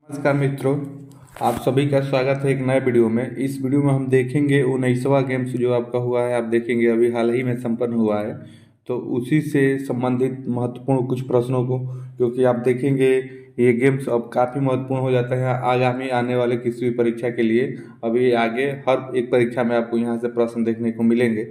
नमस्कार मित्रों, आप सभी का स्वागत है एक नए वीडियो में। इस वीडियो में हम देखेंगे 19वां गेम्स जो आपका हुआ है, आप देखेंगे अभी हाल ही में संपन्न हुआ है। तो उसी से संबंधित महत्वपूर्ण कुछ प्रश्नों को, क्योंकि आप देखेंगे ये गेम्स अब काफ़ी महत्वपूर्ण हो जाता है आगामी आने वाले किसी भी परीक्षा के लिए। अभी आगे हर एक परीक्षा में आपको यहाँ से प्रश्न देखने को मिलेंगे,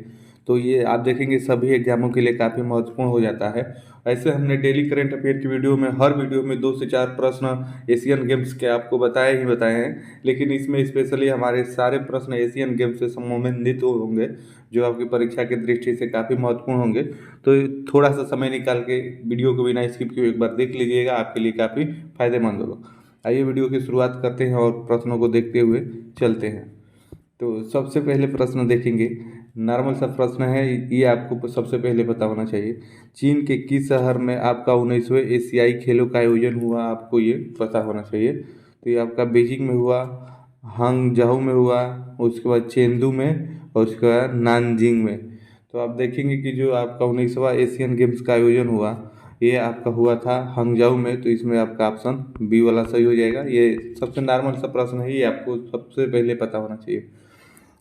तो ये आप देखेंगे सभी एग्जामों के लिए काफ़ी महत्वपूर्ण हो जाता है। ऐसे हमने डेली करंट अफेयर की वीडियो में हर वीडियो में 2 से 4 प्रश्न एशियन गेम्स के आपको बताए हैं, लेकिन इसमें स्पेशली हमारे सारे प्रश्न एशियन गेम्स से संबंधित होंगे, जो आपकी परीक्षा की दृष्टि से काफ़ी महत्वपूर्ण होंगे। तो थोड़ा सा समय निकाल के वीडियो को बिना स्किप किए एक बार देख लीजिएगा, आपके लिए काफ़ी फायदेमंद होगा। आइए वीडियो की शुरुआत करते हैं और प्रश्नों को देखते हुए चलते हैं। तो सबसे पहले प्रश्न देखेंगे, नॉर्मल सा प्रश्न है, ये आपको सबसे पहले पता होना चाहिए। चीन के किस शहर में आपका 19वें एशियाई खेलों का आयोजन हुआ, आपको ये पता होना चाहिए। तो ये आपका बीजिंग में हुआ, हांगझाऊ में हुआ, उसके बाद चेंदू में और उसके बाद नानजिंग में। तो आप देखेंगे कि जो आपका 19वां एशियन गेम्स का आयोजन हुआ, ये आपका हुआ था हांगझाऊ में। तो इसमें आपका ऑप्शन बी वाला सही हो जाएगा। ये सबसे नॉर्मल सा प्रश्न है, ये आपको सबसे पहले पता होना चाहिए।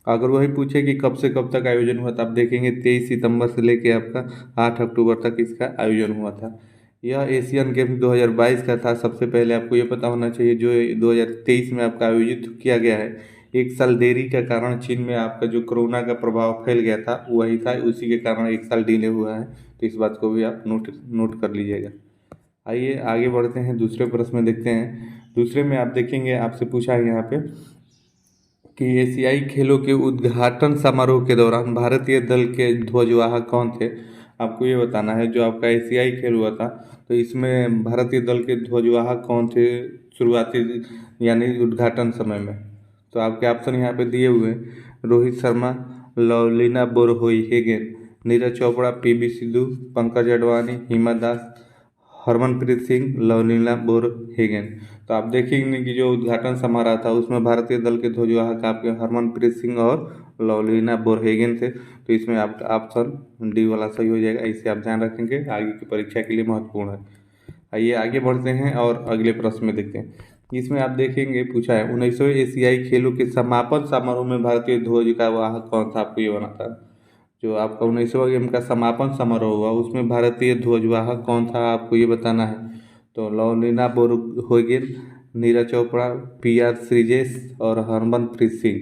अगर वही पूछे कि कब से कब तक आयोजन हुआ, तो आप देखेंगे 23 सितंबर से लेके आपका 8 अक्टूबर तक इसका आयोजन हुआ था। यह एशियन गेम्स 2022 का था। सबसे पहले आपको ये पता होना चाहिए जो 2023 में आपका आयोजित किया गया है, एक साल देरी का कारण चीन में आपका जो कोरोना का प्रभाव फैल गया था वही था, उसी के कारण एक साल डिले हुआ है। तो इस बात को भी आप नोट नोट कर लीजिएगा। आइए आगे बढ़ते हैं, दूसरे प्रश्न में देखते हैं। दूसरे में आप देखेंगे, आपसे पूछा है यहाँ पे कि एशियाई खेलों के उद्घाटन समारोह के दौरान भारतीय दल के ध्वजवाहक कौन थे। आपको ये बताना है, जो आपका एशियाई खेल हुआ था तो इसमें भारतीय दल के ध्वजवाहक कौन थे शुरुआती यानी उद्घाटन समय में। तो आपके ऑप्शन यहाँ पे दिए हुए हैं, रोहित शर्मा, लवलीना बोरगोहेन, नीरज चोपड़ा, पीवी सिंधु, पंकज अडवाणी, हिमा दास, हरमनप्रीत सिंह, लवलीना बोरगोहेन। तो आप देखेंगे कि जो उद्घाटन समारोह था उसमें भारतीय दल के ध्वजवाहक आपके हरमनप्रीत सिंह और लवलीना बोरगोहेन थे। तो इसमें आपका ऑप्शन डी वाला सही हो जाएगा। इसे आप ध्यान रखेंगे, आगे की परीक्षा के लिए महत्वपूर्ण है। आइए आगे बढ़ते हैं और अगले प्रश्न में देखते हैं। इसमें आप देखेंगे पूछा है 19वें एशियाई खेलों के समापन समारोह में भारतीय ध्वज का वाहक कौन था। आपको ये बनाता है, जो आपका 19वां गेम का समापन समारोह हुआ उसमें भारतीय ध्वजवाहक कौन था, आपको ये बताना है। तो लवलीना बोरगोहेन, नीरज चोपड़ा, PR श्रीजेश और हरमनप्रीत सिंह।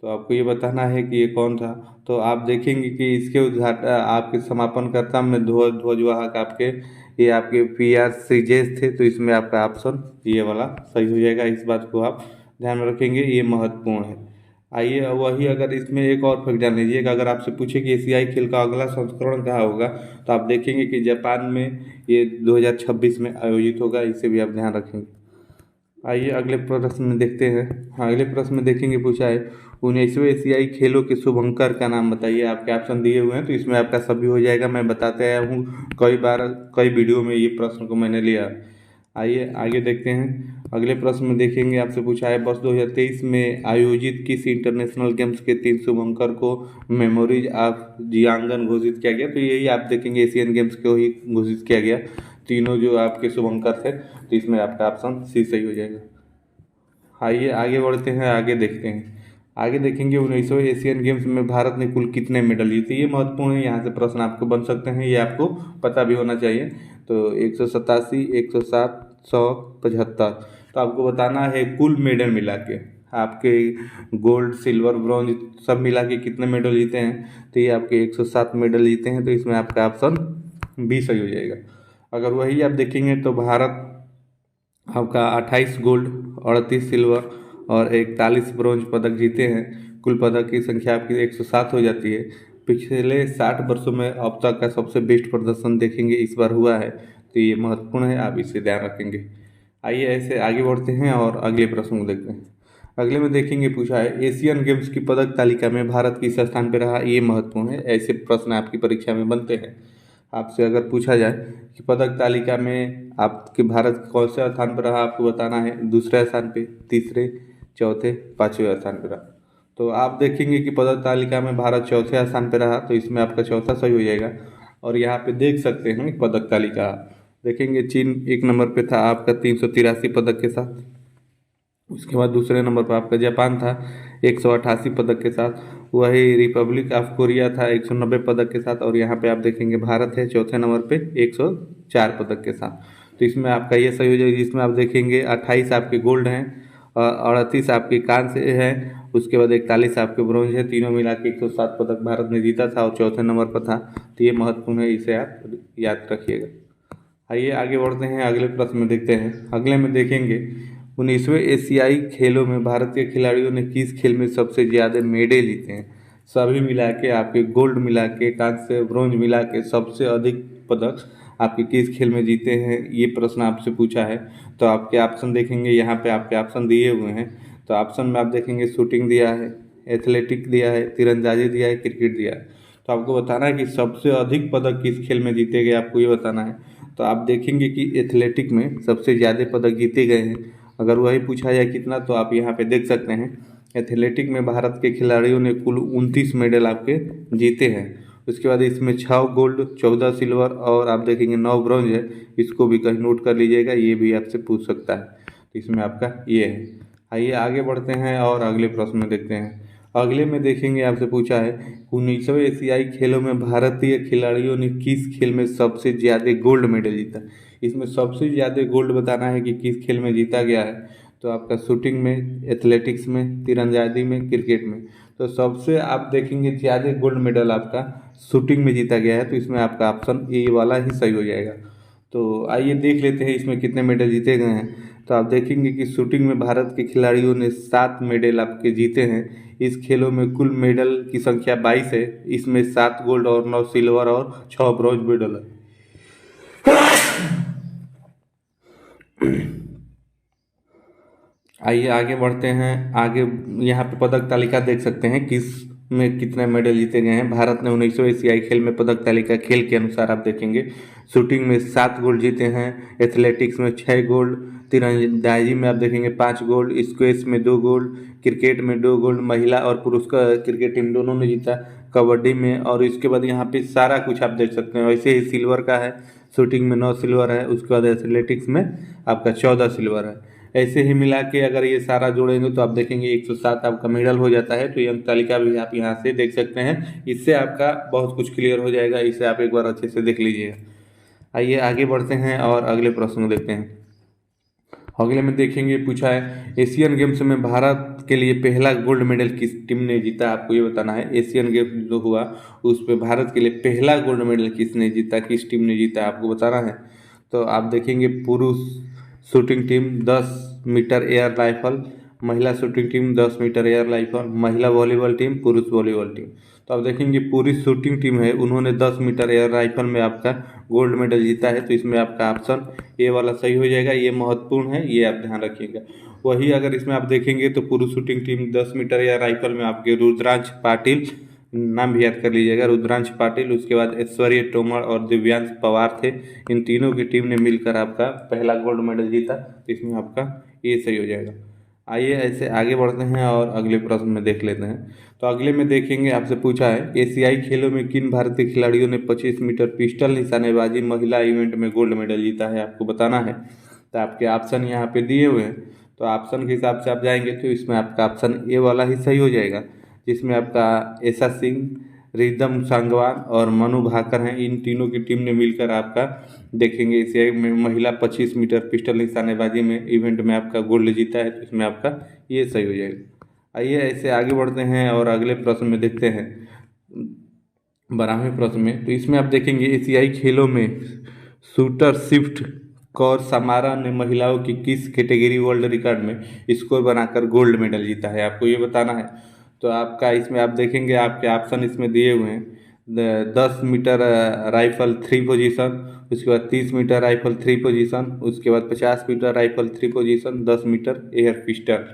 तो आपको ये बताना है कि ये कौन था। तो आप देखेंगे कि इसके उद्घाटन आपके समापनकर्ता में ध्वजवाहक आपके ये आपके PR श्रीजेश थे। तो इसमें आपका ऑप्शन ये वाला सही हो जाएगा। इस बात को आप ध्यान में रखेंगे, ये महत्वपूर्ण है। आइए अब वही, अगर इसमें एक और फैक्ट जान लीजिए कि अगर आपसे पूछे कि एशियाई खेल का अगला संस्करण कहाँ होगा, तो आप देखेंगे कि जापान में ये 2026 में आयोजित होगा। इसे भी आप ध्यान रखेंगे। आइए अगले प्रश्न में देखते हैं। हाँ, अगले प्रश्न में देखेंगे पूछा है 19वें एशियाई खेलों के शुभंकर का नाम बताइए। आपके ऑप्शन दिए हुए हैं, तो इसमें आपका सभी हो जाएगा। मैं बताते आया हूँ कई बार, कई वीडियो में ये प्रश्न को मैंने लिया। आइए आगे देखते हैं। अगले प्रश्न में देखेंगे, आपसे पूछा है वर्ष 2023 में आयोजित किस इंटरनेशनल गेम्स के 3 शुभंकर को मेमोरीज ऑफ जियांगन घोषित किया गया। तो यही आप देखेंगे एशियन गेम्स को ही घोषित किया गया, तीनों जो आपके शुभंकर थे। तो इसमें आपका ऑप्शन सी सही हो जाएगा। आइए आगे बढ़ते हैं, आगे देखते हैं। आगे देखेंगे 19वें एशियन गेम्स में भारत ने कुल कितने मेडल जीते। ये महत्वपूर्ण है, यहाँ से प्रश्न आपको बन सकते हैं, ये आपको पता भी होना चाहिए। तो 187, 107, 100, 75। तो आपको बताना है कुल मेडल मिला के आपके गोल्ड, सिल्वर, ब्रॉन्ज सब मिला के कितने मेडल जीते हैं। तो ये आपके 107 मेडल जीते हैं। तो इसमें आपका ऑप्शन बी सही हो जाएगा। अगर वही आप देखेंगे तो भारत आपका 28 गोल्ड, 38 सिल्वर और 41 ब्रॉन्ज पदक जीते हैं। कुल पदक की संख्या आपकी 107 हो जाती है। पिछले 60 वर्षों में अब तक का सबसे बेस्ट प्रदर्शन देखेंगे इस बार हुआ है। तो ये महत्वपूर्ण है, आप इसे ध्यान रखेंगे। आइए ऐसे आगे बढ़ते हैं और अगले प्रश्न को देखते हैं। अगले में देखेंगे पूछा है एशियन गेम्स की पदक तालिका में भारत किस स्थान पर रहा। ये महत्वपूर्ण है, ऐसे प्रश्न आपकी परीक्षा में बनते हैं। आपसे अगर पूछा जाए कि पदक तालिका में आपके भारत कौन से स्थान पर रहा, आपको बताना है दूसरे स्थान पे, तीसरे, चौथे, पाँचवें स्थान पर रहा। तो आप देखेंगे कि पदक तालिका में भारत चौथे स्थान पर रहा। तो इसमें आपका चौथा सही हो जाएगा। और यहाँ पे देख सकते हैं पदक तालिका, देखेंगे चीन 1 नंबर पे था आपका 383 पदक के साथ। उसके बाद दूसरे नंबर पर आपका जापान था 188 पदक के साथ। वही रिपब्लिक ऑफ कोरिया था 190 पदक के साथ। और यहाँ पे आप देखेंगे भारत है चौथे नंबर पे 104 पदक के साथ। तो इसमें आपका ये सही हो जाएगा, जिसमें आप देखेंगे 28 आपके गोल्ड हैं और 38 आपके कांस्य है। उसके बाद 41 आपके ब्रॉन्ज है। तीनों मिला के 107 पदक भारत ने जीता था और चौथे नंबर पर था। तो ये महत्वपूर्ण है, इसे आप याद रखिएगा। आइए आगे बढ़ते हैं, अगले प्रश्न में देखते हैं। अगले में देखेंगे 19वें एशियाई खेलों में भारतीय खिलाड़ियों ने किस खेल में सबसे ज़्यादा मेडल जीते हैं। सभी मिला के आपके गोल्ड मिला के कांस्य ब्रॉन्ज मिला के सबसे अधिक पदक आपके किस खेल में जीते हैं, ये प्रश्न आपसे पूछा है। तो आपके ऑप्शन देखेंगे, यहाँ पे आपके ऑप्शन दिए हुए हैं। तो ऑप्शन में आप देखेंगे शूटिंग दिया है, एथलेटिक दिया है, तीरंदाजी दिया है, क्रिकेट दिया है। तो आपको बताना है कि सबसे अधिक पदक किस खेल में जीते गए, आपको ये बताना है। तो आप देखेंगे कि एथलेटिक में सबसे ज़्यादा पदक जीते गए हैं। अगर वही पूछा जाए कितना, तो आप यहाँ पे देख सकते हैं एथलेटिक में भारत के खिलाड़ियों ने कुल 29 मेडल आपके जीते हैं। उसके बाद इसमें 6 गोल्ड 14 सिल्वर और आप देखेंगे 9 ब्रॉन्ज है। इसको भी कहीं नोट कर लीजिएगा, ये भी आपसे पूछ सकता है। तो इसमें आपका ये है। आइए आगे बढ़ते हैं और अगले प्रश्न में देखते हैं। अगले में देखेंगे, आपसे पूछा है 19वें एशियाई खेलों में भारतीय खिलाड़ियों ने किस खेल में सबसे ज़्यादा गोल्ड मेडल जीता। इसमें सबसे ज़्यादा गोल्ड बताना है कि किस खेल में जीता गया है। तो आपका शूटिंग में, एथलेटिक्स में, तीरंदाजी में, क्रिकेट में। तो सबसे आप देखेंगे ज़्यादा गोल्ड मेडल आपका शूटिंग में जीता गया है। तो इसमें आपका ऑप्शन ए वाला ही सही हो जाएगा। तो आइए देख लेते हैं इसमें कितने मेडल जीते गए हैं। तो आप देखेंगे कि शूटिंग में भारत के खिलाड़ियों ने 7 मेडल आपके जीते हैं। इस खेलों में कुल मेडल की संख्या 22 है। इसमें 7 गोल्ड और 9 सिल्वर और 6 ब्रॉन्ज मेडल है। आइए आगे बढ़ते हैं। आगे यहाँ पे पदक तालिका देख सकते हैं किस में कितने मेडल जीते गए हैं। भारत ने 19वें एशियाई खेल में पदक तालिका खेल के अनुसार आप देखेंगे शूटिंग में 7 गोल्ड जीते हैं, एथलेटिक्स में 6 गोल्ड, तीरंदाजी में आप देखेंगे 5 गोल्ड, स्क्वैश में 2 गोल्ड, क्रिकेट में 2 गोल्ड, महिला और पुरुष का क्रिकेट टीम दोनों ने जीता, कबड्डी में। और इसके बाद यहाँ पे सारा कुछ आप देख सकते हैं। वैसे ही सिल्वर का है, शूटिंग में 9 सिल्वर है। उसके बाद एथलेटिक्स में आपका 14 सिल्वर है। ऐसे ही मिला के अगर ये सारा जोड़ेंगे तो आप देखेंगे 107 आपका मेडल हो जाता है। तो ये अंक तालिका भी आप यहाँ से देख सकते हैं। इससे आपका बहुत कुछ क्लियर हो जाएगा, इसे आप एक बार अच्छे से देख लीजिएगा। आइए आगे बढ़ते हैं और अगले प्रश्न को देखते हैं। अगले में देखेंगे, पूछा है एशियन गेम्स में भारत के लिए पहला गोल्ड मेडल किस टीम ने जीता। आपको ये बताना है एशियन गेम्स जो हुआ उस पर भारत के लिए पहला गोल्ड मेडल किसने जीता, किस टीम ने जीता, आपको बताना है। तो आप देखेंगे पुरुष shooting team 10 metre air rifle, महिला shooting team 10 metre air rifle, महिला वॉलीबॉल टीम, पुरुष वॉलीबॉल टीम। तो आप देखेंगे पूरी शूटिंग टीम है, उन्होंने 10 मीटर एयर राइफल में आपका गोल्ड मेडल जीता है। तो इसमें आपका ऑप्शन ए वाला सही हो जाएगा। ये महत्वपूर्ण है, ये आप ध्यान रखिएगा। वही अगर इसमें आप देखेंगे तो पुरुष shooting team 10 metre air rifle में आपके रुद्रांश पाटिल, नाम भी याद कर लीजिएगा, रुद्रांश पाटिल, उसके बाद ऐश्वर्य तोमर और दिव्यांश पवार थे। इन तीनों की टीम ने मिलकर आपका पहला गोल्ड मेडल जीता। तो इसमें आपका ये सही हो जाएगा। आइए ऐसे आगे बढ़ते हैं और अगले प्रश्न में देख लेते हैं। तो अगले में देखेंगे, आपसे पूछा है एशियाई खेलों में किन भारतीय खिलाड़ियों ने 25 मीटर पिस्टल निशानेबाजी महिला इवेंट में गोल्ड मेडल जीता है, आपको बताना है। तो आपके ऑप्शन यहाँ पे दिए हुए हैं। तो ऑप्शन के हिसाब से आप जाएंगे तो इसमें आपका ऑप्शन ए वाला ही सही हो जाएगा, जिसमें आपका ऐसा सिंह, रिदम सांगवान और मनु भाकर हैं। इन तीनों की टीम ने मिलकर आपका देखेंगे एशियाई में महिला 25 मीटर पिस्टल निशानेबाजी में इवेंट में आपका गोल्ड जीता है। तो इसमें आपका ये सही हो जाएगा। आइए ऐसे आगे बढ़ते हैं और अगले प्रश्न में देखते हैं 12वें प्रश्न में। तो इसमें आप देखेंगे एशियाई खेलों में शूटर शिफ्ट कौर समारा ने महिलाओं की किस कैटेगरी वर्ल्ड रिकॉर्ड में स्कोर बनाकर गोल्ड मेडल जीता है, आपको ये बताना है। तो आपका इसमें आप देखेंगे आपके ऑप्शन इसमें दिए हुए हैं 10 मीटर राइफल 3 पोजीशन, उसके बाद 30 मीटर राइफल 3 पोजीशन, उसके बाद 50 metre rifle 3 position, 10 metre air pistol.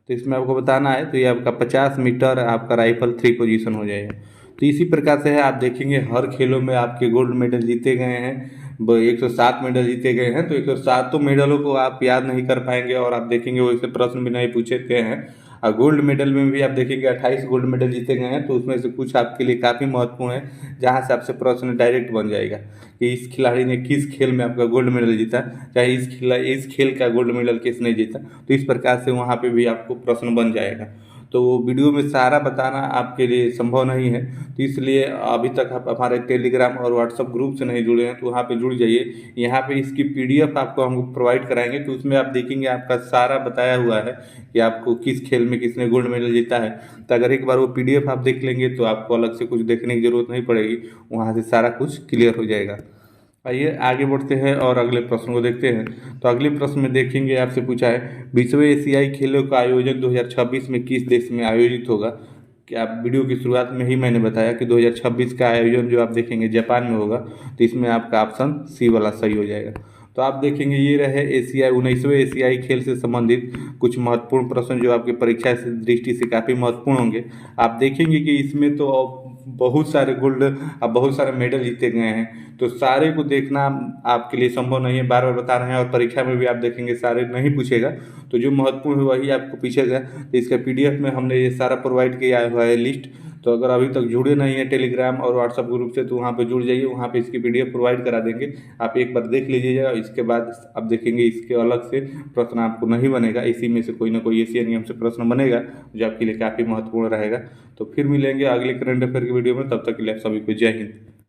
तो इसमें आपको बताना है। तो ये आपका 50 मीटर आपका राइफल 3 पोजीशन हो जाएगा। तो इसी प्रकार से है, आप देखेंगे हर खेलों में आपके गोल्ड मेडल जीते गए हैं। 107 मेडल जीते गए हैं। तो 107 मेडलों को आप याद नहीं कर पाएंगे और आप देखेंगे वैसे प्रश्न भी नहीं पूछे गए हैं। और गोल्ड मेडल में भी आप देखेंगे 28 गोल्ड मेडल जीते गए हैं, तो उसमें से कुछ आपके लिए काफ़ी महत्वपूर्ण है, जहाँ से आपसे प्रश्न डायरेक्ट बन जाएगा कि इस खिलाड़ी ने किस खेल में आपका गोल्ड मेडल जीता, चाहे इस खेल का गोल्ड मेडल किसने जीता। तो इस प्रकार से वहाँ पे भी आपको प्रश्न बन जाएगा। तो वो वीडियो में सारा बताना आपके लिए संभव नहीं है, तो इसलिए अभी तक आप हमारे टेलीग्राम और व्हाट्सएप ग्रुप से नहीं जुड़े हैं तो वहाँ पे जुड़ जाइए। यहाँ पे इसकी पीडीएफ आपको हम प्रोवाइड कराएंगे, तो उसमें आप देखेंगे आपका सारा बताया हुआ है कि आपको किस खेल में किसने गोल्ड मेडल जीता है। तो अगर एक बार वो पीडीएफ आप देख लेंगे तो आपको अलग से कुछ देखने की जरूरत नहीं पड़ेगी, वहाँ से सारा कुछ क्लियर हो जाएगा। आइए आगे बढ़ते हैं और अगले प्रश्न को देखते हैं। तो अगले प्रश्न में देखेंगे, आपसे पूछा है 20वें एशियाई खेलों का आयोजन 2026 में किस देश में आयोजित होगा। कि आप वीडियो की शुरुआत में ही मैंने बताया कि 2026 का आयोजन जो आप देखेंगे जापान में होगा, तो इसमें आपका ऑप्शन सी वाला सही हो जाएगा। तो आप देखेंगे ये रहे एशियाई 19वें एशियाई खेल से संबंधित कुछ महत्वपूर्ण प्रश्न जो आपकी परीक्षा से दृष्टि से काफ़ी महत्वपूर्ण होंगे। आप देखेंगे कि इसमें तो बहुत सारे गोल्ड अब बहुत सारे मेडल जीते गए हैं, तो सारे को देखना आपके लिए संभव नहीं है, बार बार बता रहे हैं, और परीक्षा में भी आप देखेंगे सारे नहीं पूछेगा, तो जो महत्वपूर्ण है वही आपको पूछेगा। तो इसका पीडीएफ में हमने ये सारा प्रोवाइड किया हुआ है लिस्ट। तो अगर अभी तक जुड़े नहीं है टेलीग्राम और व्हाट्सएप ग्रुप से तो वहाँ पे जुड़ जाइए, वहाँ पे इसकी पीडीएफ प्रोवाइड करा देंगे, आप एक बार देख लीजिएगा। इसके बाद आप देखेंगे इसके अलग से प्रश्न आपको नहीं बनेगा, इसी में से कोई ना कोई एशियन गेम से प्रश्न बनेगा जो आपके लिए काफ़ी महत्वपूर्ण रहेगा। तो फिर मिलेंगे अगले करंट अफेयर की वीडियो में, तब तक के लिए आप सभी को जय हिंद।